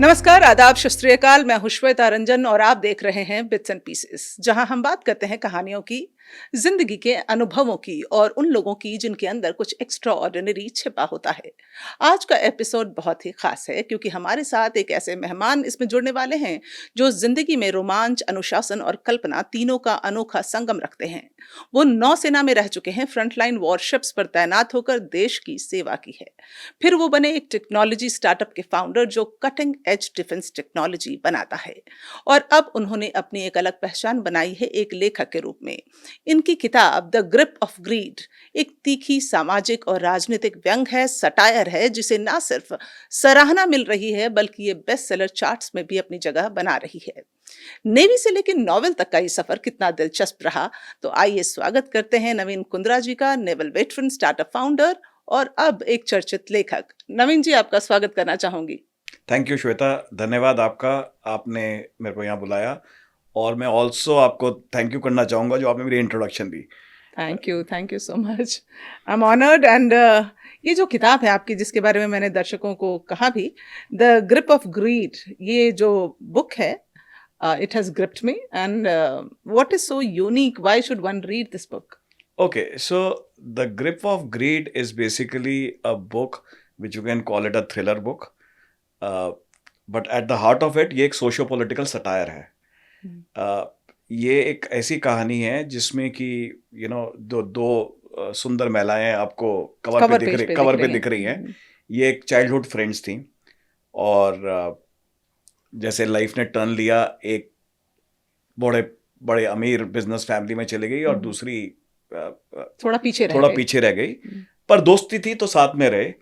नमस्कार, आदाब, सत श्री अकाल। मैं हूं श्वेता रंजन और आप देख रहे हैं बिट्स एंड पीसेस, जहां हम बात करते हैं कहानियों की, जिंदगी के अनुभवों की और उन लोगों की जिनके अंदर कुछ एक्स्ट्रा ऑर्डिनरी छिपा होता है। आज का एपिसोड बहुत ही खास है क्योंकि हमारे साथ एक ऐसे मेहमान इसमें जुड़ने वाले हैं जो जिंदगी में रोमांच, अनुशासन और कल्पना तीनों का अनोखा संगम रखते हैं। वो नौसेना में रह चुके हैं, फ्रंटलाइन वॉरशिप्स पर तैनात होकर देश की सेवा की है। फिर वो बने एक टेक्नोलॉजी स्टार्टअप के फाउंडर जो कटिंग एज डिफेंस टेक्नोलॉजी बनाता है, और अब उन्होंने अपनी एक अलग पहचान बनाई है एक लेखक के रूप में। इनकी किताब द ग्रिप ऑफ ग्रीड एक तीखी सामाजिक और राजनीतिक व्यंग है, सटायर है, जिसे ना सिर्फ सराहना मिल रही है बल्कि ये बेस्ट सेलर चार्ट्स में भी अपनी जगह बना रही है। नेवी से लेकर नॉवेल तक का ये सफर कितना दिलचस्प रहा, तो आइए स्वागत करते हैं नवीन कुंद्रा जी का, नेवल वेटरन, स्टार्टअप फाउंडर और अब एक चर्चित लेखक। नवीन जी, आपका स्वागत करना चाहूंगी। थैंक यू श्वेता, धन्यवाद आपका, आपने मेरे को यहाँ बुलाया। और मैं ऑल्सो आपको थैंक यू करना चाहूँगा जो आपने मेरी introduction the. Thank you so much. I am honoured. And ये जो किताब है आपकी, जिसके बारे में मैंने दर्शकों को कहा भी, द ग्रिप ऑफ ग्रीड, ये जो बुक है, it has gripped me. And what is so unique, why should one read this book? Okay, so The Grip of Greed is basically a book which you can call it a thriller book. But at the heart of it, ये एक socio political satire है। ये एक ऐसी कहानी है जिसमें कि दो सुंदर महिलाएं आपको कवर पे दिख रही हैं। ये एक चाइल्डहुड फ्रेंड्स थी और जैसे लाइफ ने टर्न लिया, एक बड़े बड़े अमीर बिजनेस फैमिली में चली गई और दूसरी थोड़ा पीछे रह गई। पर दोस्ती थी तो साथ में रहे।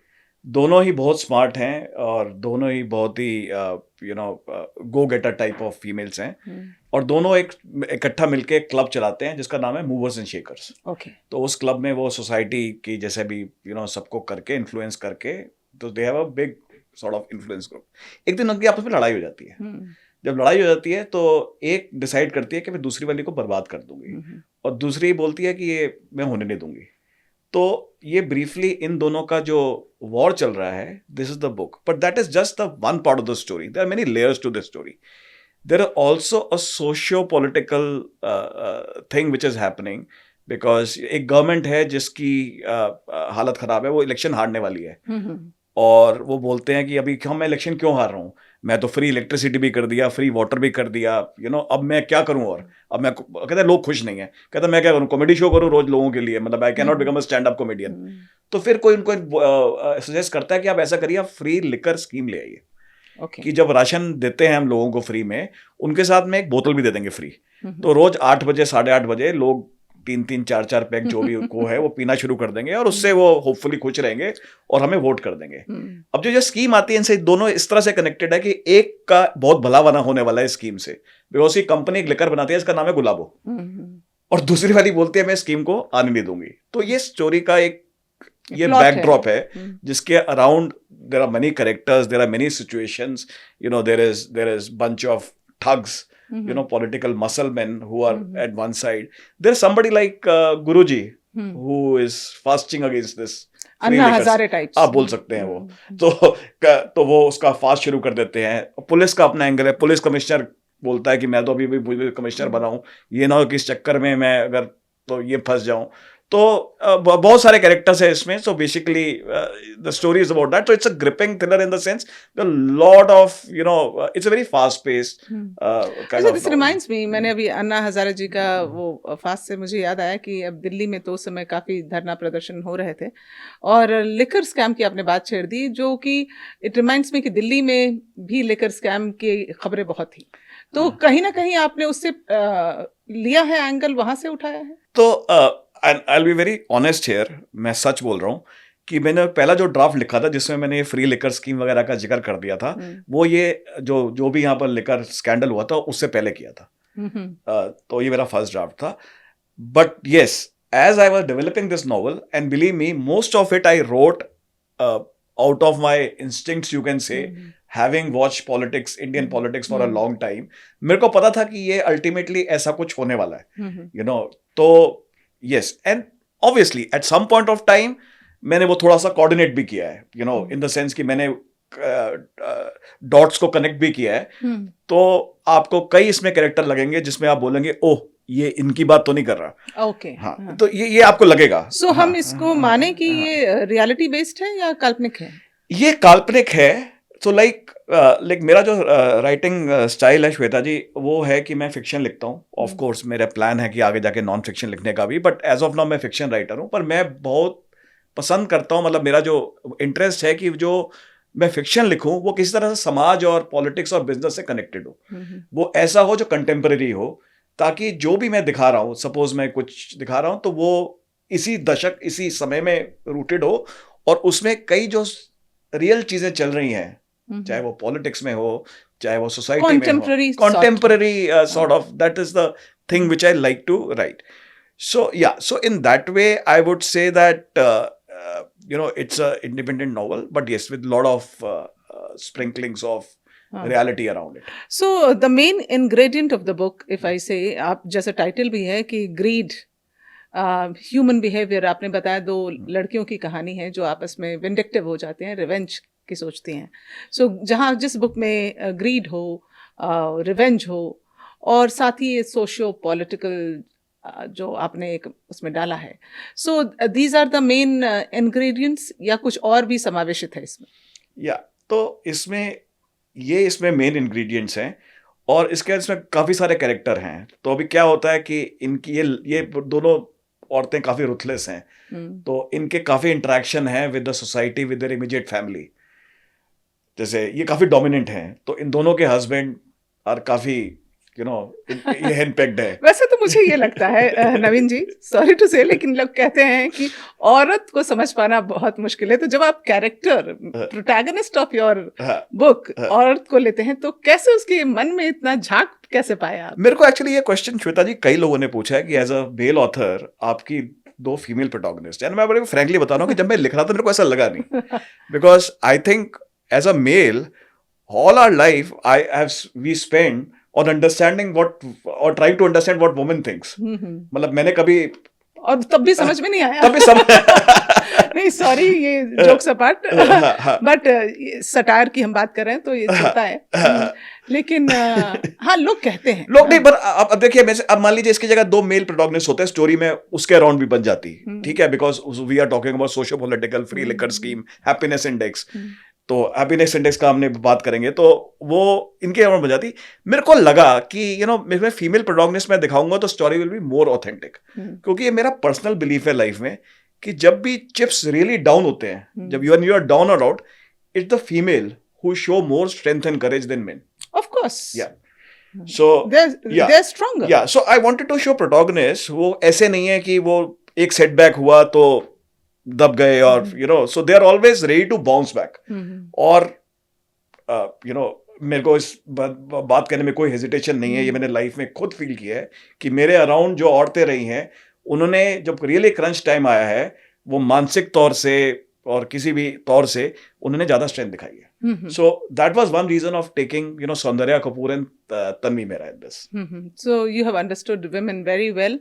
दोनों ही बहुत स्मार्ट हैं और दोनों ही बहुत ही गो गेटर टाइप ऑफ फीमेल्स हैं। और दोनों इकट्ठा मिलके एक क्लब चलाते हैं जिसका नाम है मूवर्स एंड शेकर्स। तो उस क्लब में वो सोसाइटी की जैसे भी सबको करके इन्फ्लुएंस करके, तो they have a big sort of influence group. एक दिन उनकी आपस में लड़ाई हो जाती है। जब लड़ाई हो जाती है तो एक डिसाइड करती है कि मैं दूसरी वाली को बर्बाद कर दूंगी और दूसरी बोलती है कि ये मैं होने नहीं दूंगी। तो ये ब्रीफली इन दोनों का जो वॉर चल रहा है, this is the book, but that is just the one part of the story. There are many layers to this story. There are also a socio political thing which is happening, because एक government है जिसकी हालत खराब है, वो election हारने वाली है। और वो बोलते हैं कि अभी मैं इलेक्शन क्यों हार रहा हूँ, मैं तो फ्री इलेक्ट्रिसिटी भी कर दिया, फ्री वाटर भी कर दिया, अब मैं क्या करूं। और अब मैं कहता है लोग खुश नहीं है, कहता मैं क्या करूं, कॉमेडी शो करूं रोज लोगों के लिए, मतलब I can not become a stand up comedian. तो फिर कोई उनको सजेस्ट करता है कि आप ऐसा करिए, आप फ्री लिकर स्कीम ले आइए। कि जब राशन देते हैं हम लोगों को फ्री में, उनके साथ में एक बोतल भी दे देंगे फ्री। तो रोज 8 बजे 8:30 बजे लोग 3-3, 4-4 पैक जो भी को है वो पीना शुरू कर देंगे और उससे वो होपफुली खुश रहेंगे और हमें वोट कर देंगे। अब जो स्कीम आती है, इनसे दोनों इस तरह से कनेक्टेड है कि एक का बहुत भला बना होने वाला है स्कीम से, बिकॉज ये कंपनी एक लिकर बनाती है, इसका नाम है गुलाबो, और दूसरी वाली बोलती है मैं स्कीम को आने नहीं दूंगी। तो ये स्टोरी का एक ये बैकड्रॉप है जिसके around there are many characters, there are many situations, there is bunch of thugs, political muscle men who are at one side. There's somebody like Guruji who is fasting against this. Anna Hazare types आप बोल सकते हैं वो। तो वो उसका fast शुरू कर देते हैं। पुलिस का अपना एंगल है। पुलिस कमिश्नर बोलता है कि मैं तो अभी भी कमिश्नर बना हूं, ये ना हो कि इस चक्कर में मैं अगर तो ये फंस जाऊं। तो बहुत सारे कैरेक्टर्स है इसमें। So basically the story is about that. तो it's a gripping thriller in the sense the lot of it's a very fast paced kind of. This reminds me, मैंने अभी अन्ना हजारे जी का वो फास्ट से मुझे याद आया कि अब दिल्ली में तो उस समय काफी धरना प्रदर्शन हो रहे थे और लिकर स्कैम की आपने बात छेड़ दी, जो कि इट रिमाइंड्स मी कि दिल्ली में भी लिकर स्कैम की खबरें बहुत थी। तो कहीं ना कहीं आपने उससे लिया है एंगल, वहां से उठाया है? तो I'll be very honest here, मैं सच बोल रहा हूँ कि मैंने पहला जो ड्राफ्ट लिखा था जिसमें मैंने ये फ्री लिकर स्कीम वगैरह का जिक्र कर दिया था, वो ये जो भी यहाँ पर लिकर स्कैंडल हुआ था उससे पहले किया था। तो ये मेरा फर्स्ट ड्राफ्ट था। But yes, as I was developing this novel, and believe me, most of it I wrote out of my instincts, you can say, having watch politics, Indian politics for a long time. मेरे को पता था कि ये ultimately ऐसा कुछ होने वाला है, तो yes, and obviously at some point of time मैंने वो थोड़ा सा कोऑर्डिनेट भी किया है, in the sense कि मैंने डॉट्स को कनेक्ट भी किया है, तो आपको कई इसमें कैरेक्टर लगेंगे जिसमें आप बोलेंगे ओह ये इनकी बात तो नहीं कर रहा। ओके। हाँ, तो ये आपको लगेगा। सो हम इसको माने कि ये रियलिटी बेस्ड है या काल्पनिक है? ये काल्पनिक है। तो लाइक मेरा जो राइटिंग स्टाइल है श्वेता जी, वो है कि मैं फिक्शन लिखता हूँ। ऑफ कोर्स मेरा प्लान है कि आगे जाके नॉन फिक्शन लिखने का भी, बट एज ऑफ नाउ मैं फिक्शन राइटर हूँ। पर मैं बहुत पसंद करता हूँ, मतलब मेरा जो इंटरेस्ट है कि जो मैं फिक्शन लिखूं वो किसी तरह से समाज और पॉलिटिक्स और बिजनेस से कनेक्टेड हो, वो ऐसा हो जो कंटेम्पररी हो, ताकि जो भी मैं दिखा रहा हूँ, सपोज मैं कुछ दिखा रहा हूँ तो वो इसी दशक इसी समय में रूटेड हो, और उसमें कई जो रियल चीजें चल रही हैं, चाहे वो पॉलिटिक्स में हो, चाहे वो सोसाइटी में हो, contemporary sort of, that is the thing which I like to write. So yeah, so in that way I would say that it's a independent novel, but yes, with lot of sprinklings of reality around it. So the main ingredient of the book, if I say, आप जैसा title भी है कि greed, human behaviour, आपने बताया दो लड़कियों की कहानी है जो आपस में विंडिक्टिव हो जाते हैं, रिवेंज की सोचती हैं। सो जहाँ जिस बुक में ग्रीड हो, रिवेंज हो, और साथ ही सोशियो पॉलिटिकल जो आपने एक उसमें डाला है, so these are the main ingredients, या कुछ और भी समावेशित है इसमें? या तो इसमें मेन इंग्रेडिएंट्स हैं, और इसमें काफ़ी सारे कैरेक्टर हैं। तो अभी क्या होता है कि इनकी ये दोनों औरतें काफ़ी रुथलेस हैं, तो इनके काफ़ी इंटरेक्शन है with the society, with their immediate family. जैसे ये काफ़ी डोमिनेंट हैं, तो इन दोनों के हस्बैंड आर काफ़ी ये हेनपेक्ड है। वैसे तो मुझे ये लगता है नवीन जी, सॉरी टू से, लेकिन लोग कहते हैं कि औरत को समझ पाना बहुत मुश्किल है। तो जब आप character protagonist of your book औरत को लेते हैं, तो कैसे उसके मन में इतना झांक कैसे पाया आप? मेरे को एक्चुअली ये क्वेश्चन श्वेता जी कई लोगों ने पूछा है कि एज अ मेल ऑथर आपकी दो फीमेल प्रोटैगनिस्ट, एंड मैं बड़े फ्रैंकली बता रहा हूँ कि जब मैं लिख रहा था मेरे को ऐसा लगा नहीं, because I think as a male all our life we spend on understanding or trying to understand what woman thinks. मतलब मैंने कभी, और तब भी समझ में नहीं आया, तब भी नहीं सॉरी, ये जोक्स अपार्ट, बट सटायर की हम बात कर रहे हैं तो ये चलता है। लेकिन हाँ, लोग कहते हैं, लोग नहीं, पर अब देखिए, अब मान लीजिए इसकी जगह दो मेल प्रोटैगनिस्ट होते हैं स्टोरी में, उसके अराउंड भी बन जाती, ठीक है, because we are talking about socio political, free liquor scheme, happiness index. तो हैप्पीनेस इंडेक्स का हमने बात करेंगे तो वो इनके अराउंड बन जाती। मेरे को लगा कि मैं फीमेल प्रोटैगनिस्ट में दिखाऊंगा तो story will be more authentic, क्योंकि ये मेरा पर्सनल बिलीफ है लाइफ में कि जब भी चिप्स रियली डाउन होते हैं, जब यू आर डाउन और out, it's the female who show more strength and courage than men. Of course, yeah so they're stronger. Yeah so I wanted to show protagonist वो ऐसे नहीं है कि वो एक सेटबैक हुआ तो दब गए, और so they are always ready to bounce back. और मेरे को इस बात कहने में कोई हेजिटेशन नहीं है, ये मैंने लाइफ में खुद फील किया है कि मेरे अराउंड जो औरतें रही हैं, उन्होंने जब रियली क्रंच टाइम आया है, वो मानसिक तौर से और किसी भी तौर से उन्होंने ज्यादा स्ट्रेंथ दिखाई है। So that was one reason of taking Saundarya Kapoor and Tanvi Mehra in this. So you have understood women very well.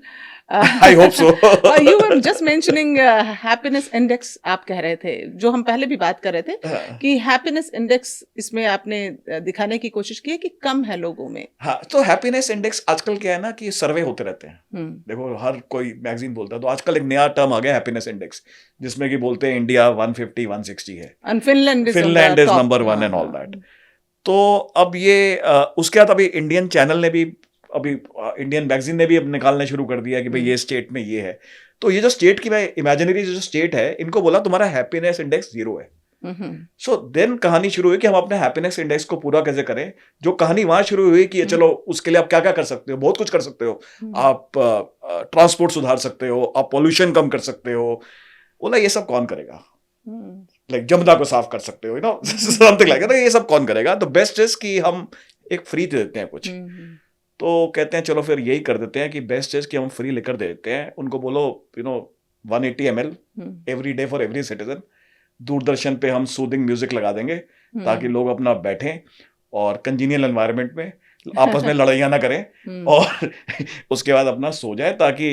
I hope so. You were just mentioning happiness index, आप कह रहे थे, जो हम पहले भी बात कर रहे थे कि happiness index इसमें आपने दिखाने की कोशिश की है कि कम है लोगों में। हाँ, तो happiness index आजकल क्या है ना कि सर्वे होते रहते हैं। देखो हर कोई मैगजीन बोलता है, तो आजकल एक नया टर्म आ गया happiness index, जिसमें कि बोलते हैं इंडिया 150 160 है, and Finland is number 1 and all that. तो अब ये उसके बाद अभी इंडियन चैनल ने भी, अभी इंडियन मैगजीन ने भी अब निकालना शुरू कर दिया कि भाई ये स्टेट में ये है। तो ये जो स्टेट की, मैं इमेजिनरी जो स्टेट है, इनको बोला तुम्हारा हैप्पीनेस इंडेक्स 0 है। सो देन कहानी शुरू हुई कि हम अपने हैप्पीनेस इंडेक्स को पूरा कैसे करें। जो कहानी वहां शुरू हुई कि चलो उसके लिए आप क्या क्या कर सकते हो, बहुत कुछ कर सकते हो, आप ट्रांसपोर्ट सुधार सकते हो, आप पॉल्यूशन कम कर सकते हो। बोला ये सब कौन करेगा, लाइक जमुना को साफ कर सकते हो, समथिंग लाइक दैट, ये सब कौन करेगा। तो बेस्ट इज कि हम एक फ्री दे देते हैं कुछ। तो कहते हैं चलो फिर यही कर देते हैं कि बेस्ट इज कि हम फ्री लेकर दे देते हैं। उनको बोलो 180 ml every day for every citizen. Doordarshan पे हम सूदिंग म्यूजिक लगा देंगे ताकि लोग अपना बैठें और कंजीनियल एनवायरनमेंट में आपस में लड़ाइयाँ ना करें, और उसके बाद अपना सो जाए, ताकि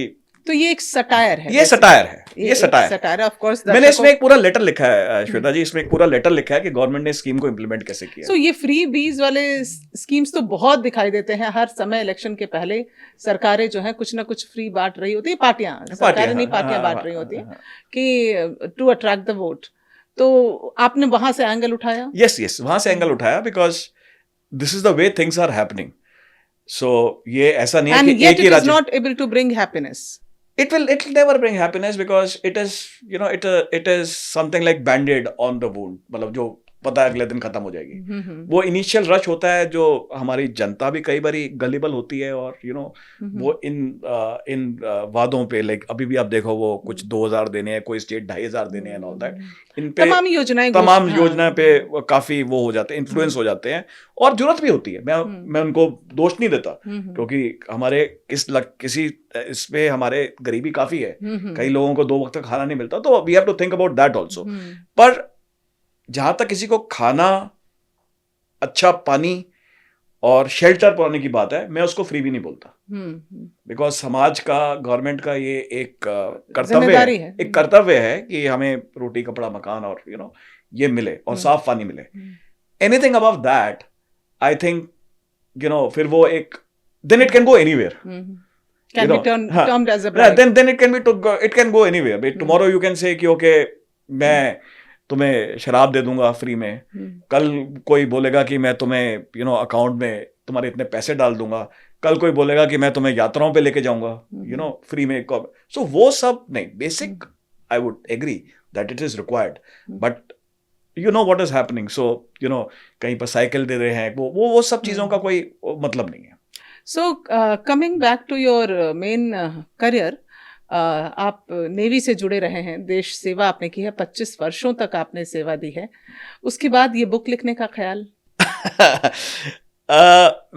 तो ये एक सटायर है, ये सटायर है, ये सटायर है। Satire of course. मैंने इसमें एक पूरा लेटर लिखा है श्वेता जी, इसमें एक पूरा लेटर लिखा है कि गवर्नमेंट ने स्कीम को इम्प्लीमेंट कैसे किया। सो ये फ्री बीज वाले स्कीम्स तो बहुत दिखाई देते हैं हर समय। इलेक्शन के पहले सरकारें जो है कुछ ना कुछ फ्री बांट रही होती है, पार्टियां, सरकारें नहीं, पार्टियां बांट रही होती है कि टू अट्रैक्ट द वोट। तो आपने वहां से एंगल उठाया? यस, वहां से एंगल उठाया, because this is the way things are happening. So ये ऐसा नहीं है कि एक ही राज्य, not able to bring happiness. it will never bring happiness because it is, you know, it is something like band-aid on the wound। मतलब जो पता है अगले दिन खत्म हो जाएगी। वो इनिशियल रश होता है जो हमारी जनता भी कई बारी गलिबल होती है, और यू नो वो इन वादों पे, लाइक अभी भी आप देखो वो कुछ 2000 देने हैं, कोई स्टेट 2500 देने हैं, ऑल दैट, इन पे तमाम योजना पे काफी वो हो जाते हैं, इन्फ्लुएंस हो जाते हैं, और जरूरत भी होती है। मैं उनको दोष नहीं देता, क्योंकि हमारे किसी इस पे हमारे गरीबी काफी है, कई लोगों को 2 वक्त का खाना नहीं मिलता, तो we have to think about that also. पर जहां तक किसी को खाना, अच्छा पानी और शेल्टर पाने की बात है, मैं उसको फ्री भी नहीं बोलता, बिकॉज समाज का, गवर्नमेंट का ये एक कर्तव्य है, एक कर्तव्य है कि हमें रोटी, कपड़ा, मकान और यू नो ये मिले, और साफ पानी मिले। Anything above that, I think you know, फिर वो एक, then it can go anywhere, can be termed as a bribe. then it can go anywhere. But tomorrow you can say कि okay, मैं तुम्हें शराब दे दूंगा फ्री में, कल कोई बोलेगा कि मैं तुम्हें यू नो अकाउंट में तुम्हारे इतने पैसे डाल दूंगा, कल कोई बोलेगा कि मैं तुम्हें यात्राओं पे लेके जाऊंगा यू नो फ्री में। सो वो सब नहीं, basic I would agree that it is required, but you know what is happening. So you know कहीं पर साइकिल दे रहे हैं, वो सब चीजों का कोई मतलब नहीं है। So coming back to your main career, आप नेवी से जुड़े रहे हैं, देश सेवा आपने की है, 25 वर्षों तक आपने सेवा दी है। उसके बाद ये बुक लिखने का ख्याल?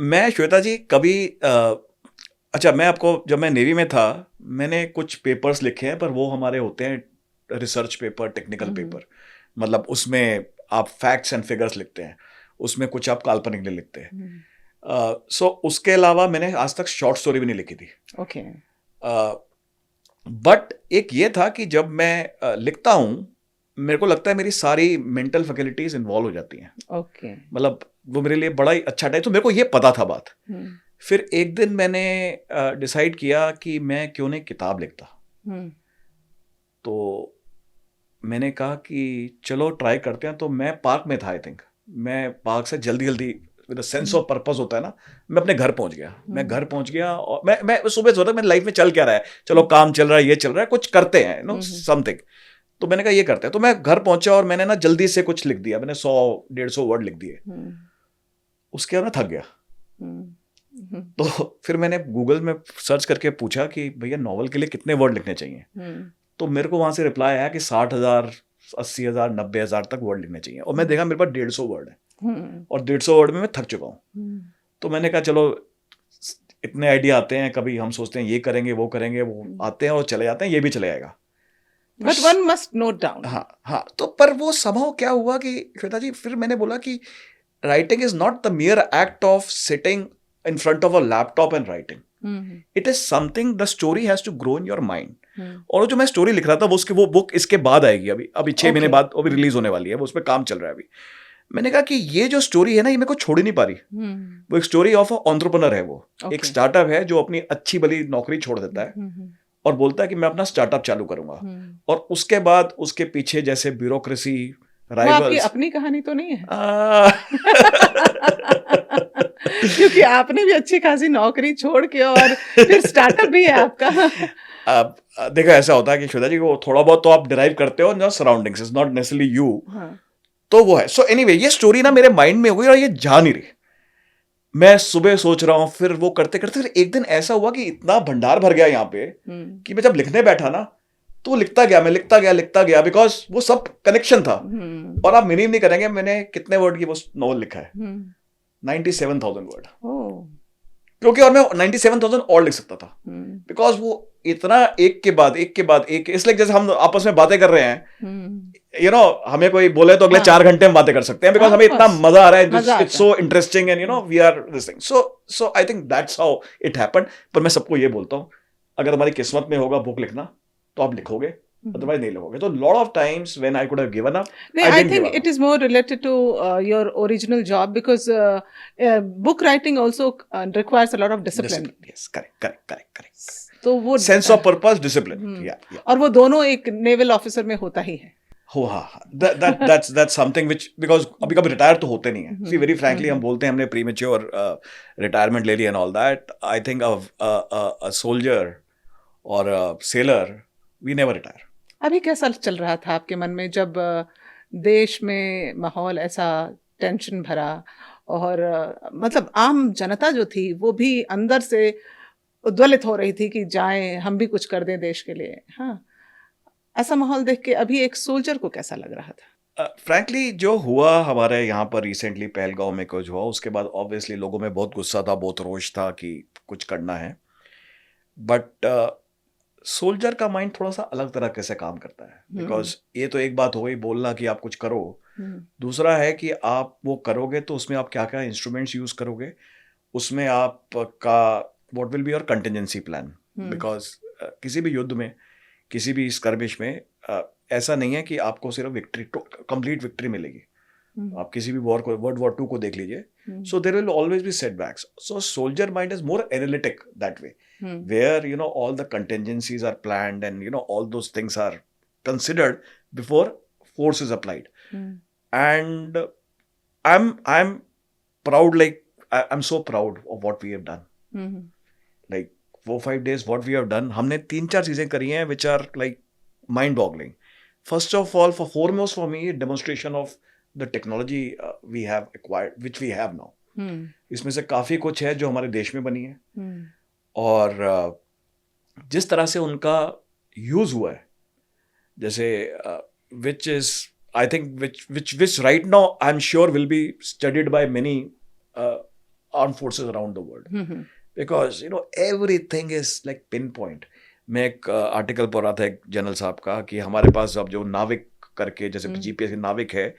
मैं श्वेता जी कभी अच्छा, मैं आपको, जब मैं नेवी में था, मैंने कुछ पेपर्स लिखे हैं, पर वो हमारे होते हैं रिसर्च पेपर, टेक्निकल पेपर, मतलब उसमें आप फैक्ट्स एंड फिगर्स लिखते हैं, उसमें कुछ आप काल्पनिक नहीं लिखते हैं। सो उसके अलावा मैंने आज तक शॉर्ट स्टोरी भी नहीं लिखी थी। ओके। बट एक ये था कि जब मैं लिखता हूँ, मेरे को लगता है मेरी सारी मेंटल फैकल्टीज इन्वॉल्व हो जाती हैं। ओके। मतलब वो मेरे लिए बड़ा ही अच्छा टाइम, तो मेरे को ये पता था बात। फिर एक दिन मैंने डिसाइड किया कि मैं क्यों नहीं किताब लिखता। तो मैंने कहा कि चलो ट्राई करते हैं। तो मैं पार्क में था, आई थिंक मैं पार्क से जल्दी विद सेंस ऑफ पर्पस होता है ना, मैं अपने घर पहुंच गया। मैं घर पहुंच गया और मैं सुबह सोचा मेरी लाइफ में चल क्या रहा है, चलो काम चल रहा है, ये चल रहा है, कुछ करते हैं नो समथिंग। तो मैंने कहा ये करते हैं। तो मैं घर पहुंचा और मैंने ना जल्दी से कुछ लिख दिया, मैंने 100-150 वर्ड लिख दिए। उसके बाद मैं थक गया। तो फिर मैंने गूगल में सर्च करके पूछा कि भैया नॉवल के लिए कितने वर्ड लिखने चाहिए। तो मेरे को वहां से रिप्लाई आया कि 60,000, 80,000, 90,000 तक वर्ड लिखने चाहिए। और मैं देखा मेरे पास 150 वर्ड है, और 150 वर्ड में मैं थक चुका हूँ। तो मैंने कहा चलो, इतने आइडिया आते हैं, कभी हम सोचते हैं ये करेंगे वो करेंगे, वो आते हैं और चले जाते हैं, ये भी चले जाएगा। But one must note down. हाँ। तो पर वो somehow क्या हुआ कि श्वेता जी, फिर मैंने बोला कि writing is not the mere act of sitting in front of a laptop and writing. It is something, the story has to grow in your mind. और जो मैं स्टोरी लिख रहा था वो बुक इसके बाद आएगी, अभी 6 महीने बाद वो भी रिलीज होने वाली है, वो उस पर काम चल रहा है अभी। मैंने कहा कि ये जो स्टोरी है ना, ये मेरे को छोड़ ही नहीं पा रही। वो एक स्टोरी ऑफ एंटरप्रेन्योर है। वो एक स्टार्टअप है जो अपनी अच्छी भली नौकरी छोड़ देता है और बोलता है कि मैं अपना स्टार्टअप चालू करूंगा। और उसके बाद उसके पीछे जैसे ब्यूरोक्रेसी, राइवल्स। अपनी कहानी तो नहीं है? क्योंकि आपने भी अच्छी खासी नौकरी छोड़ के और फिर स्टार्टअप भी है आपका। अब देखो, ऐसा होता है कि श्वेता जी वो थोड़ा बहुत तो आप डिराइव करते हो ना, surroundings is not necessarily you. तो वो है। सो एनीवे, ये स्टोरी ना मेरे माइंड में हुई और ये जा नहीं रही। मैं सुबह सोच रहा हूँ, फिर वो करते करते फिर एक दिन ऐसा हुआ कि इतना भंडार भर गया यहाँ पे कि मैं जब लिखने बैठा ना, तो लिखता गया, मैं लिखता गया, बिकॉज वो सब कनेक्शन था। और आप बिलीव नहीं करेंगे, मैंने कितने वर्ड की वो नॉवल लिखा है, 97,000 वर्ड। क्योंकि और मैं 97,000 और लिख सकता था, बिकॉज वो इतना एक के बाद एक, इसलिए जैसे हम आपस में बातें कर रहे हैं, यू नो, हमें कोई बोले तो अगले 4 घंटे हम बातें कर सकते हैं, बिकॉज हमें इतना मजा आ रहा है, it's so interesting and you know we are this thing. So I think that's how it happened. पर मैं सबको ये बोलता हूँ, अगर हमारी किस्मत में होगा बुक लिखना तो आप लिखोगे, अदरवाइज नहीं लिखोगे. तो lot of times when I could have given up, No, I I didn't give think up. it is more related to your original job because book writing also requires a lot of discipline. Yes, correct. तो वो Sense of purpose, discipline. Yeah. और वो दोनों एक naval officer में होता ही है. हो हाँ, that's something which, because अभी कभी रिटायर तो होते नहीं है. See, very frankly हम बोलते हैं हमने premature retirement ले ली and all that. I think of a soldier or a sailor, we never retire. अभी कैसा चल रहा था आपके मन में जब देश में माहौल ऐसा टेंशन भरा और मतलब आम जनता जो थी वो भी अंदर से उद्वेलित हो रही थी कि जाएं हम भी कुछ कर दें देश के लिए. हाँ, ऐसा माहौल देख के अभी एक सोल्जर को कैसा लग रहा था? फ्रैंकली जो हुआ हमारे यहाँ पर रिसेंटली पहलगांव में कुछ हुआ, उसके बाद ऑब्वियसली लोगों में बहुत गुस्सा था, बहुत रोष था कि कुछ करना है. बट सोल्जर का माइंड थोड़ा सा अलग तरीके से काम करता है. बिकॉज ये तो एक बात हो गई बोलना कि आप कुछ करो, दूसरा है कि आप वो करोगे तो उसमें आप क्या क्या इंस्ट्रूमेंट्स यूज करोगे, उसमें आपका what will be your contingency plan. Because किसी भी युद्ध में, किसी भी स्कर्मिश में ऐसा नहीं है कि आपको सिर्फ विक्ट्री, कंप्लीट विक्ट्री मिलेगी. आप किसी भी वॉर को, वर्ल्ड वॉर 2 को देख लीजिए. So there will always be setbacks. So soldier mind is more analytic that way, where all the contingencies are planned and all those things are considered before force is applied. And I'm proud, like I'm so proud of what we have done. Like 4-5 days what we have done, हमने 3-4 चीजें करी हैं which are like mind boggling. First of all, foremost for me, demonstration of the technology we have acquired, which we have now. इसमें से काफी कुछ है जो हमारे देश में बनी है, और जिस तरह से उनका यूज हुआ है, जैसे which is I think which right now I'm sure will be studied by many armed forces around the world. Because everything is like pinpoint. मैं एक आर्टिकल पढ़ रहा था एक जनरल साहब का कि हमारे पास अब जो नाविक करके जैसे जीपीएस नाविक है,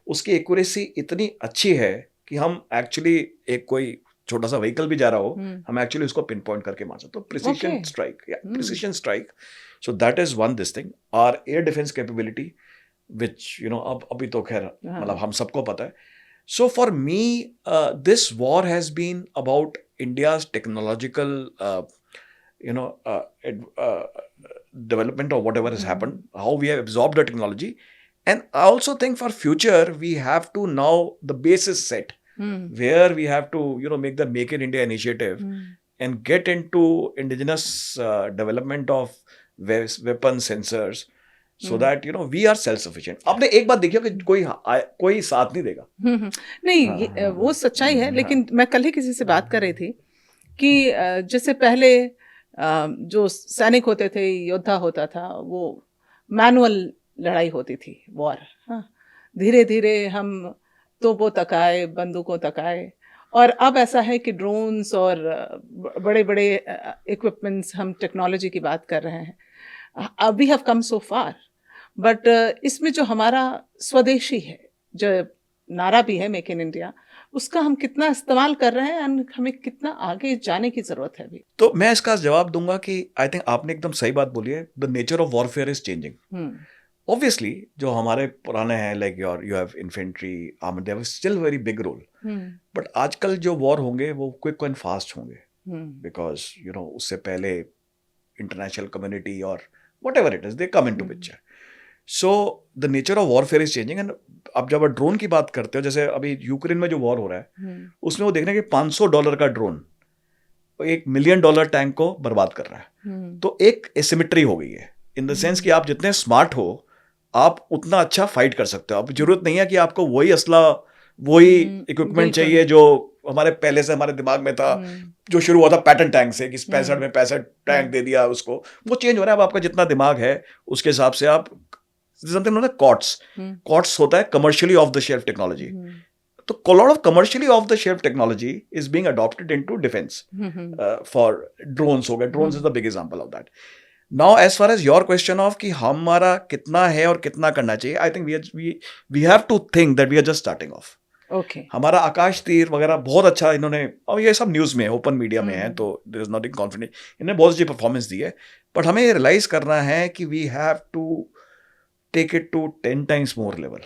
उसकी एक्यूरेसी इतनी अच्छी है कि हम एक्चुअली एक कोई छोटा सा व्हीकल भी जा रहा हो, हम एक्चुअली उसको पिन पॉइंट करके मार सकते. तो precision strike, precision strike. So that is one this thing. Our air defence capability which अब अभी तो खैर मतलब हम सबको पता है. So for me this war has been about India's technological development or whatever has happened, how we have absorbed the technology. And I also think for future we have to, now the base is set, where we have to make the Make in India initiative and get into indigenous development of weapon sensors, so that we are self sufficient. आपने एक बात देखी हो कि कोई साथ नहीं देगा. नहीं, वो सच्चाई है. लेकिन मैं कल ही किसी से बात कर रही थी कि जैसे पहले जो सैनिक होते थे, योद्धा होता था, वो मैनुअल लड़ाई होती थी, वॉर. हाँ, धीरे धीरे हम तोपों तक आए, बंदूकों तक आए, और अब ऐसा है कि ड्रोन्स और बड़े बड़े इक्विपमेंट्स, हम टेक्नोलॉजी की बात कर रहे हैं. We have come so far, but इसमें जो हमारा स्वदेशी है, जो नारा भी है मेक इन इंडिया, उसका हम कितना इस्तेमाल कर रहे हैं और हमें कितना आगे जाने की जरूरत है अभी. तो मैं इसका जवाब दूंगा कि आई थिंक आपने एकदम सही बात बोली है. The nature of warfare is changing. Obviously जो हमारे पुराने हैं, like you have infantry, armour, they have still very big role. But आजकल जो वॉर होंगे वो क्विक एंड फास्ट होंगे, बिकॉज उससे पहले इंटरनेशनल कम्युनिटी और whatever it is, they come into picture. So the nature of warfare is changing. And अब जब आप ड्रोन की बात करते हो, जैसे अभी यूक्रेन में जो वॉर हो रहा है, उसमें वो देख रहे हैं कि $500 का ड्रोन $1 मिलियन टैंक को बर्बाद कर रहा है. तो एक एसिमेट्री हो गई है, इन द सेंस कि आप जितने स्मार्ट हो आप उतना अच्छा फाइट कर सकते हो. अब जरूरत नहीं है कि आपको वही असला, वही इक्विपमेंट चाहिए जो हमारे पहले से हमारे दिमाग में था, जो शुरू हुआ था पैटर्न टैंक से कि 65 में 65 टैंक दे दिया उसको. वो चेंज हो रहा है. अब आपका जितना दिमाग है उसके हिसाब से आप something like COTS होता है, commercially off the shelf technology. So a lot of commercially off the shelf technology is being adopted into defense. For drones हो गए, drones is the big example of that. Now as far as your question of कि हमारा कितना है और कितना करना चाहिए, I think we have to think that we are just starting off. Okay हमारा आकाश तीर वगैरह बहुत अच्छा इन्होंने, और ये सब न्यूज़ में ओपन मीडिया में है, तो देयर इज नॉटिंग कॉन्फिडेंट, इन्होंने बहुत अच्छी परफॉर्मेंस दी है, बट हमें रियलाइज करना है कि we have to take it to 10 times more level.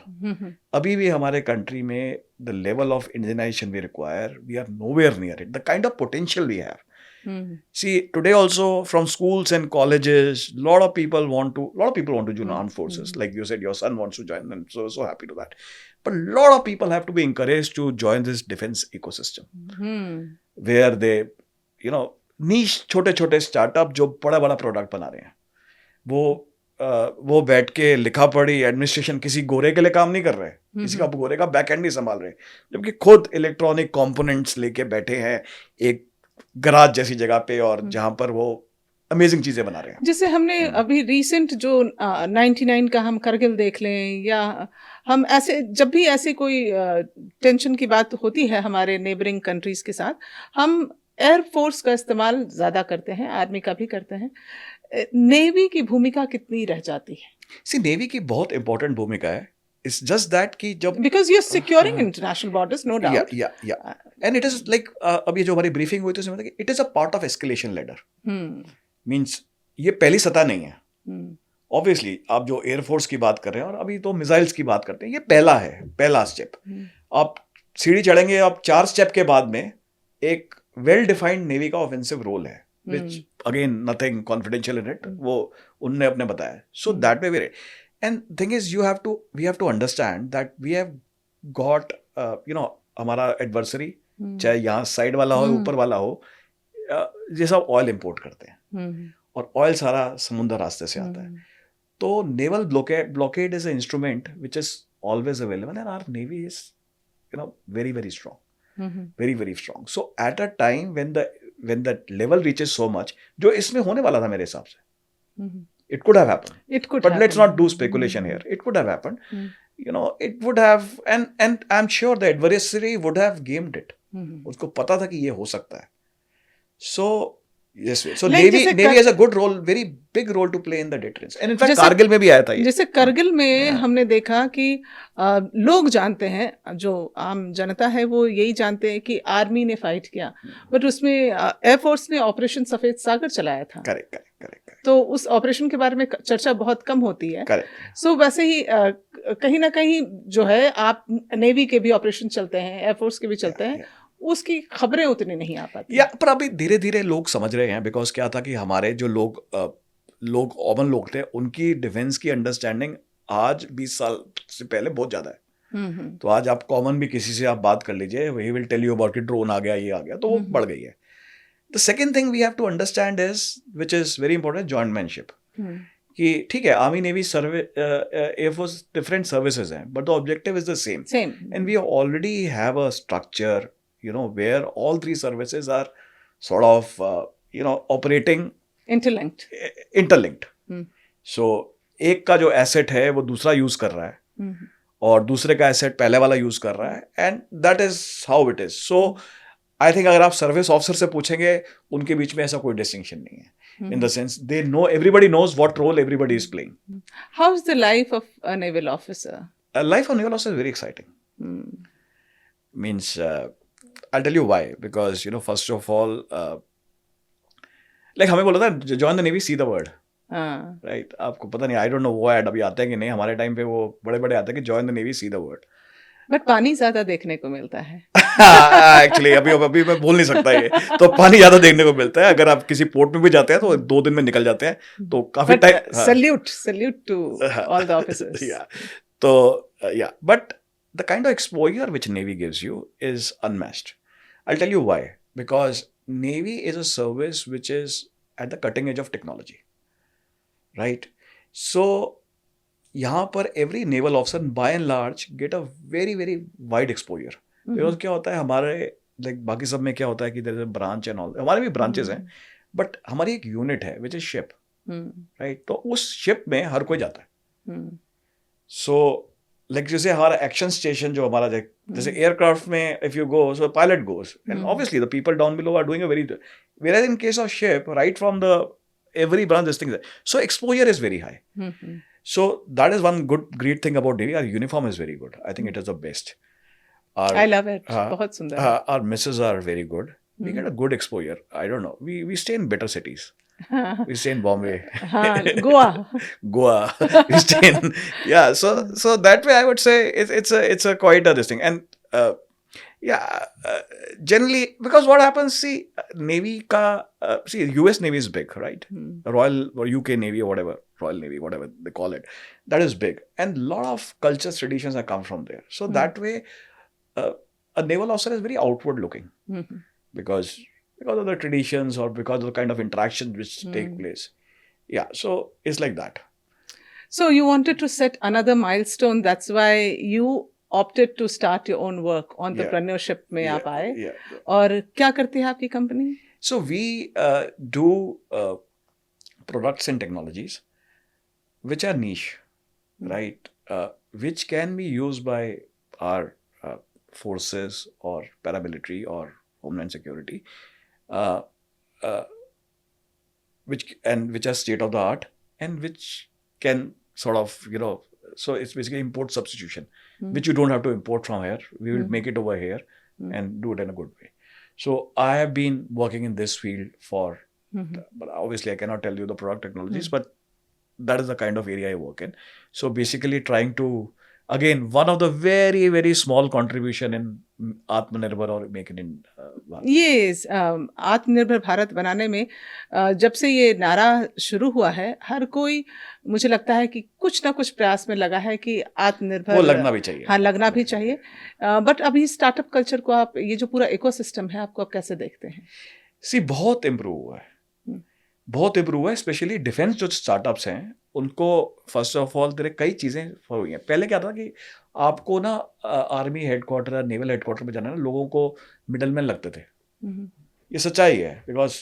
अभी भी हमारे कंट्री में the level of Indianisation we require, we are nowhere near it, the kind of potential we have. See, today also from schools and colleges, lot of people want to join armed forces. Like you said, your son wants to join, and so happy to that. But a lot of people have to be encouraged to join this defense ecosystem, where they, niche छोटे startup जो बड़ा product बना रहे हैं, वो बैठ के लिखा पढ़ी एडमिनिस्ट्रेशन किसी गोरे के लिए काम नहीं कर रहे, किसी का गोरे का बैक एंड नहीं संभाल रहे, जबकि खुद इलेक्ट्रॉनिक कंपोनेंट्स लेके बैठे हैं एक गराज जैसी जगह पे, और जहां पर वो अमेजिंग चीजें बना रहे हैं. जैसे हमने अभी रिसेंट जो 99 का हम करगिल देख लें, या हम ऐसे जब भी ऐसे कोई टेंशन की बात होती है हमारे नेबरिंग कंट्रीज के साथ, हम एयर फोर्स का इस्तेमाल ज़्यादा करते हैं, आर्मी का भी करते हैं. नेवी की भूमिका कितनी रह जाती है? सी, नेवी की बहुत इंपॉर्टेंट भूमिका है. It's just that कि जब because you're securing international borders, no doubt. Yeah. And it is like अब ये जो हमारी ब्रीफिंग हुई थी उसमें कि it is a part of escalation ladder. Means ये पहली सतह नहीं है. Obviously आप जो एयरफोर्स की बात कर रहे हैं और अभी तो मिसाइल्स की बात करते हैं, ये पहला स्टेप. आप सीढ़ी चढ़ेंगे, आप 4 स्टेप के बाद में एक वेल डिफाइंड नेवी का ऑफेंसिव रोल है, which again nothing confidential in it, वो उनने अपने बताया. So that way we're. And thing is, we have to understand that we have got, हमारा एडवर्सरी, चाहे यहाँ साइड वाला हो, ऊपर वाला हो, ये सब ऑयल इंपोर्ट करते हैं, और ऑयल सारा समुद्र रास्ते से आता है. तो naval blockade is an instrument which is always available, and our navy is, very very strong, very very strong. So at a time when the level reaches so much, जो इसमें होने वाला था मेरे हिसाब से, it could have happened. But let's not do speculation here. It could have happened. It would have, and I'm sure the adversary would have gamed it. उसको पता था कि ये हो सकता है. So yes, so Navy has a good role, very big role to play in the deterrence. And in fact, Kargil में भी आया था ये. जैसे कारगिल में हमने देखा कि लोग जानते हैं, जो आम जनता है वो यही जानते हैं कि आर्मी ने फाइट किया, बट उसमें एयरफोर्स ने ऑपरेशन सफेद सागर चलाया था. करेक्ट. तो उस ऑपरेशन के बारे में चर्चा बहुत कम होती है. सो वैसे ही कहीं ना कहीं जो है, आप नेवी के भी ऑपरेशन चलते हैं, एयरफोर्स के भी चलते हैं, उसकी खबरें उतनी नहीं आ पाती. पर अभी धीरे धीरे लोग समझ रहे हैं, बिकॉज क्या था कि हमारे जो कॉमन लोग थे, उनकी डिफेंस की अंडरस्टैंडिंग आज 20 साल से पहले बहुत ज्यादा है. तो आज आप कॉमन भी किसी से आप बात कर लीजिए, he will tell you about कि ड्रोन आ गया, ये आ गया, तो वो बढ़ गई है. The second thing we have to understand is, which is very important, jointmanship. कि ठीक है, army navy air force different services हैं, but the objective is the same. And we already have a structure, where all 3 services are sort of, operating interlinked. So एक का जो asset है वो दूसरा यूज कर रहा है, और दूसरे का एसेट पहले वाला यूज कर रहा है, and that is how it is. So I think अगर आप सर्विस ऑफिसर से पूछेंगे, उनके बीच में ऐसा कोई डिस्टिंक्शन नहीं है. In the sense, everybody knows what role everybody is playing. How is the life of a naval officer? Life of a naval officer is very exciting. Means, I'll tell you why. Because, first of all, like हमें बोला था, join the Navy, see the word. Right? आपको पता नहीं, I don't know वो ad अभी आते हैं कि नहीं. हमारे टाइम पे वो बड़े आते हैं कि join the Navy, see the word. But पानी ज्यादा देखने को मिलता है. एक्चुअली अभी मैं बोल नहीं सकता ये, तो पानी ज्यादा देखने को मिलता है. अगर आप किसी पोर्ट में भी जाते हैं तो 2 दिन में निकल जाते हैं, तो काफी time. Salute to all the officers. तो but the kind of exposure which navy gives you is unmatched. I will tell you why. Because navy is a service which is at the cutting edge of technology, right? So यहाँ पर every naval officer by and large get a very very wide exposure. Because क्या होता है हमारे, like बाकी सब में क्या होता है कि there is a branch and all, हमारे भी ब्रांचेस हैं, बट हमारी एक यूनिट है विच इज शिप, राइट? तो उस शिप में हर कोई जाता है. सो लाइक जैसे हमारा एक्शन स्टेशन जो हमारा, जैसे एयरक्राफ्ट में if you go, so pilot goes, and obviously the people down below are doing a very, whereas in case of ship, right from the every branch, this thing is there. So exposure is very high. So that is one great thing about Navy. Our uniform is very good. I think it is the best. Our, I love it, हाँ, बहुत सुंदर है। our misses are very good. We get a good exposure. I don't know. We stay in better cities. हाँ We stay in Bombay, हाँ, Goa. Goa. We stay in, yeah. So that way, I would say it's a quite a this thing. And yeah, generally, because what happens, see, Navy ka, see, US Navy is big, right? Royal or UK Navy or whatever, Royal Navy, whatever they call it, that is big, and a lot of cultures, traditions that come from there. So that way, a naval officer is very outward looking because of the traditions or because of the kind of interactions which take place. Yeah, so it's like that. So you wanted to set another milestone. That's why you opted to start your own work. Entrepreneurship में आप आए। Yeah. और क्या करती है आपकी company? So we do products and technologies which are niche, right? Which can be used by our forces or paramilitary or homeland security, which are state of the art and which can sort of, so it's basically import substitution, which you don't have to import from here. We will make it over here and do it in a good way. So I have been working in this field for, but obviously I cannot tell you the product technologies, but that is the kind of area I work in. So basically trying to, again, one of the very, very small contribution in Atmanirbhar or Make it in Bharat. ये आत्मनिर्भर भारत बनाने में जब से ये नारा शुरू हुआ है, हर कोई मुझे लगता है कि कुछ ना कुछ प्रयास में लगा है कि आत्मनिर्भर, वो लगना भी चाहिए। हाँ, लगना भी चाहिए। बट अभी स्टार्टअप कल्चर को आप, ये जो पूरा इकोसिस्टम है, आपको आप कैसे देखते हैं? सी बहुत इम्प्रूव हुआ है, बहुत इम्प्रूव हुआ है। स्पेशली डिफेंस जो स्टार्टअप्स हैं उनको फर्स्ट ऑफ ऑल तेरे कई चीज़ें हो हुई हैं। पहले क्या था कि आपको ना आर्मी हेडक्वार्टर, नेवल हेडक्वार्टर में जाना, ना लोगों को मिडल मैन लगते थे। ये सच्चाई है, बिकॉज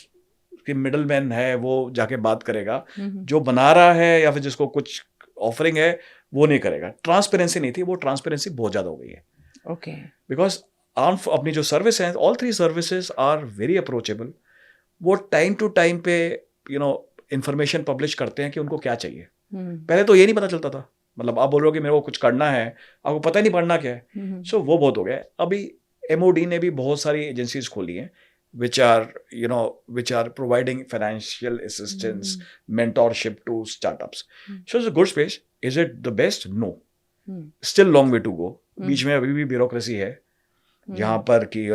कि मिडल मैन है वो जाके बात करेगा, जो बना रहा है या फिर जिसको कुछ ऑफरिंग है वो नहीं करेगा। ट्रांसपेरेंसी नहीं थी, वो ट्रांसपेरेंसी बहुत ज़्यादा हो गई है। ओके, बिकॉज अपनी जो सर्विस है, all 3 services are very approachable. वो टाइम टू टाइम पे इंफॉर्मेशन पब्लिश करते हैं कि उनको क्या चाहिए। पहले तो ये नहीं पता चलता था, मतलब आप बोल रहे हो कि मेरे को कुछ करना है, आपको पता ही नहीं पड़ना क्या है। सो वो बहुत हो गया। अभी MOD ने भी बहुत सारी एजेंसीज खोली हैं which are providing financial assistance, mentorship to startups. So it's a good space. Is it the best? No. Still long way to go. बीच में अभी भी ब्यूरोक्रेसी है जहाँ पर कि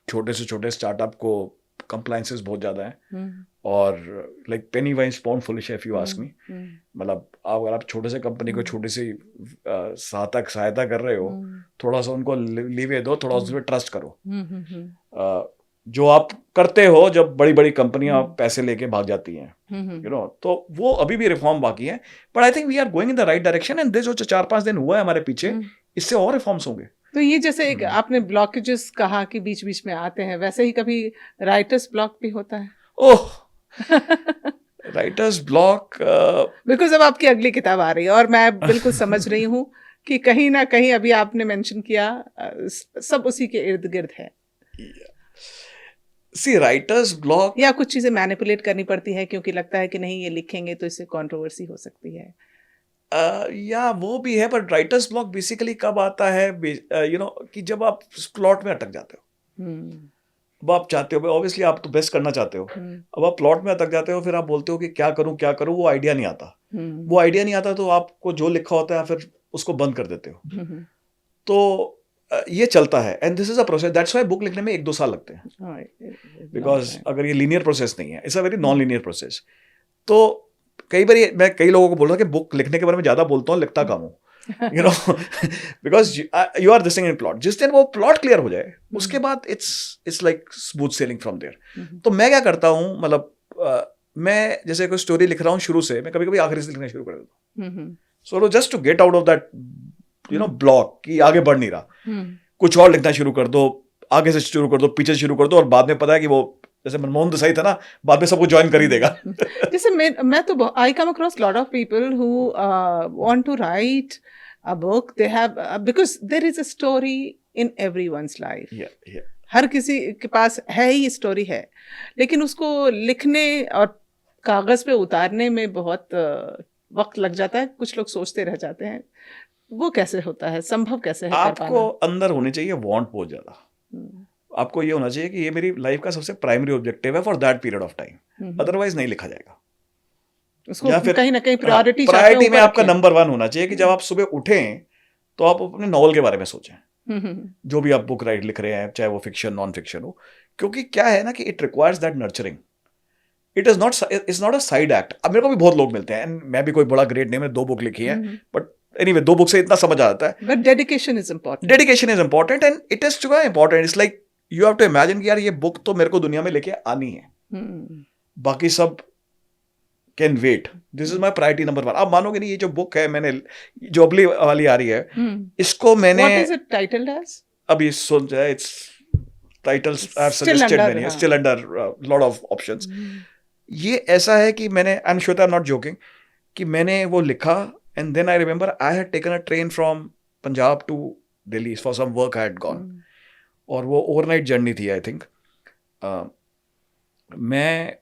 छोटे से छोटे स्टार्टअप को कंप्लायंसेस बहुत ज़्यादा हैं और like Penney wise pound foolish if you ask me. मतलब अगर आप छोटे से कंपनी को छोटी सी सहायता कर रहे हो, थोड़ा सा उनको लीवे दो, थोड़ा उस पर ट्रस्ट करो। जो आप करते हो जब बड़ी बड़ी कंपनियां पैसे लेके भाग जाती हैं, तो वो अभी भी रिफॉर्म बाकी है। But I think we are going in the right direction and जो 4-5 दिन हुआ है हमारे पीछे, इससे और रिफॉर्म्स होंगे। तो ये जैसे एक आपने ब्लॉकेजेस कहा कि बीच बीच में आते हैं, वैसे ही कभी राइटर्स ब्लॉक भी होता है? ओह, राइटर्स ब्लॉक, बिकॉज अब आपकी अगली किताब आ रही है और मैं बिल्कुल समझ रही हूँ कि कहीं ना कहीं अभी आपने मेंशन किया सब उसी के इर्द गिर्द है। सी राइटर्स ब्लॉक, या कुछ चीजें मैनिपुलेट करनी पड़ती है क्योंकि लगता है कि नहीं ये लिखेंगे तो इससे कंट्रोवर्सी हो सकती है। या वो भी है, बट राइटर्स ब्लॉक बेसिकली कब आता है, कि जब आप प्लॉट में अटक जाते हो। अब आप चाहते हो, ऑब्वियसली आप तो बेस्ट करना चाहते हो, अब आप प्लॉट में अटक जाते हो, फिर आप बोलते हो कि क्या करूं, वो आइडिया नहीं आता। वो आइडिया नहीं आता तो आपको जो लिखा होता है फिर उसको बंद कर देते हो। तो ये चलता है and this is a process. That's why book लिखने में 1-2 साल लगते हैं, बिकॉज अगर ये लीनियर प्रोसेस नहीं है, it's a very non linear process. तो कई बार मैं कई लोगों को बोल रहा हूँ कि बुक लिखने के बारे में ज़्यादा बोलता हूँ, लिखता कम हूँ, because you are thinking in plot. जिस दिन वो प्लॉट क्लियर हो जाए उसके बाद it's like smooth sailing from there. तो मैं क्या करता हूँ, मतलब मैं जैसे कोई स्टोरी लिख रहा हूँ शुरू से, मैं कभी कभी आखिरी से लिखना शुरू कर देता हूँ। So just to get out of that block कि आगे बढ़ नहीं रहा, कुछ और लिखना शुरू कर दो, आगे से शुरू कर दो, पीछे शुरू कर दो, और बाद में पता है कि वो जैसे मनमोहन देसाई था ना, बाद में सबको ज्वाइन कर ही देगा। जैसे मैं तो I come across lot of people who want to write a book, they have because there is a story in everyone's life. हर किसी के पास है ही स्टोरी है, लेकिन उसको लिखने और कागज पे उतारने में बहुत वक्त लग जाता है। कुछ लोग सोचते रह जाते हैं, वो कैसे होता है, संभव कैसे है कर आपको पाना? अंदर होनी चाहिए वांट बहुत ज्यादा। हम्म, आपको ये होना चाहिए कि ये मेरी लाइफ का सबसे प्राइमरी ऑब्जेक्टिव है for that period of time, hmm, otherwise नहीं लिखा जाएगा। उसको या फिर कहीं ना कहीं प्रायोरिटी प्रायोरिटी में आपका रखें। नंबर 1 होना चाहिए कि जब आप सुबह उठें तो आप अपने नॉवल के बारे में सोचें, जो भी आप बुक राइट लिख रहे हैं, चाहे वो फिक्शन नॉन फिक्शन हो, क्योंकि क्या है ना कि it requires that nurturing. It's not a side act. अब मेरे को भी बहुत लोग मिलते हैं, and मैं भी कोई बड़ा ग्रेट नहीं, मैंने 2 बुक लिखी है, बट एनीवे 2 बुक से इतना समझ आ जाता है। But dedication is important. Dedication is important and it is too important. It's like you have to imagine कि यार ये बुक तो मेरे को दुनिया में लेके आनी है, बाकी सब can wait. This is my priority number 1। आप मानोगे नहीं, ये जो बुक है मैंने, जो अगली वाली आ रही है, इसको मैंने what is it titled as? अभी सोच है, it's titles I have Still suggested under, many, हाँ। Still under lot of options. ये ऐसा है कि मैंने, I am sure, I am not joking, कि मैंने वो लिखा and then I remember I had taken a train from Punjab to Delhi for some work I had gone, और वो ओवरनाइट जर्नी थी आई थिंक। मैं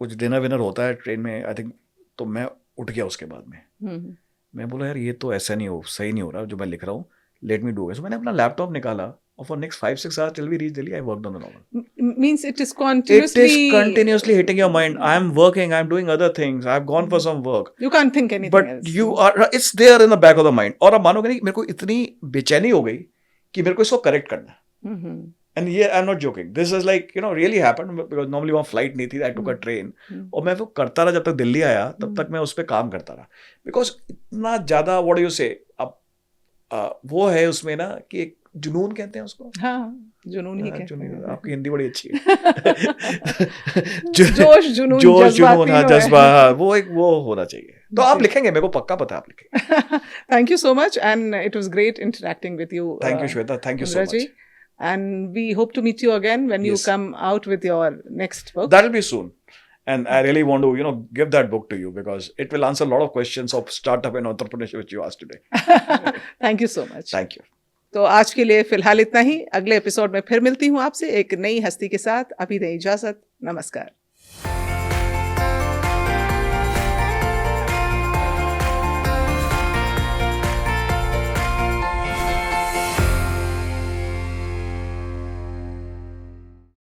कुछ डिनर विनर होता है ट्रेन में आई थिंक, तो मैं उठ गया उसके बाद में। मैं बोला यार ये तो ऐसा नहीं हो, सही नहीं हो रहा जो मैं लिख रहा हूँ, लेट मी डू इट। सो मैंने अपना लैपटॉप निकाला और for next 5-6 hours till we reach Delhi I worked on the novel. Means it is It is continuously hitting your mind. I am working, I am doing other things, I have gone for some work, You can't think anything but else. you are, it's there in the back of the mind. और आप मानोगे नहीं, मेरे को इतनी बेचैनी हो गई कि मेरे को इसको करेक्ट करना है। Mhm. And yeah, I'm not joking. This is like, you know, really happened because normally वहाँ फ्लाइट नहीं थी, I took a train, और मैं वो करता रहा जब तक दिल्ली आया, तब तक मैं उस पर काम करता रहा, because इतना ज़्यादा, what do you say, अब वो है उसमें ना कि एक जुनून कहते हैं उसको। हाँ, जुनून ही कहते जुनून, हैं। आपकी हिंदी बड़ी अच्छी है। जोश, जुनून, जोश, जज्बा जुनून, हाँ, तीनों है। जज्बा, हाँ, वो एक वो होना चाहिए। तो आप जी। लिखेंगे, मेरे को पक्का पता है आप लिखेंगे। Thank you so much, and it was great interacting with you. Thank you Shweta, thank you so Indra ji. Much. And we hope to meet you again when you Yes. come out with your next book. That will be soon. And I really want to, you know, give that book to you because it will answer a lot of questions of startup and entrepreneurship which you asked today. Thank you so much. Thank you. तो आज के लिए फिलहाल इतना ही। अगले episode में फिर मिलती हूँ आपसे एक नई हस्ती के साथ। अभी दें इजाजत। नमस्कार।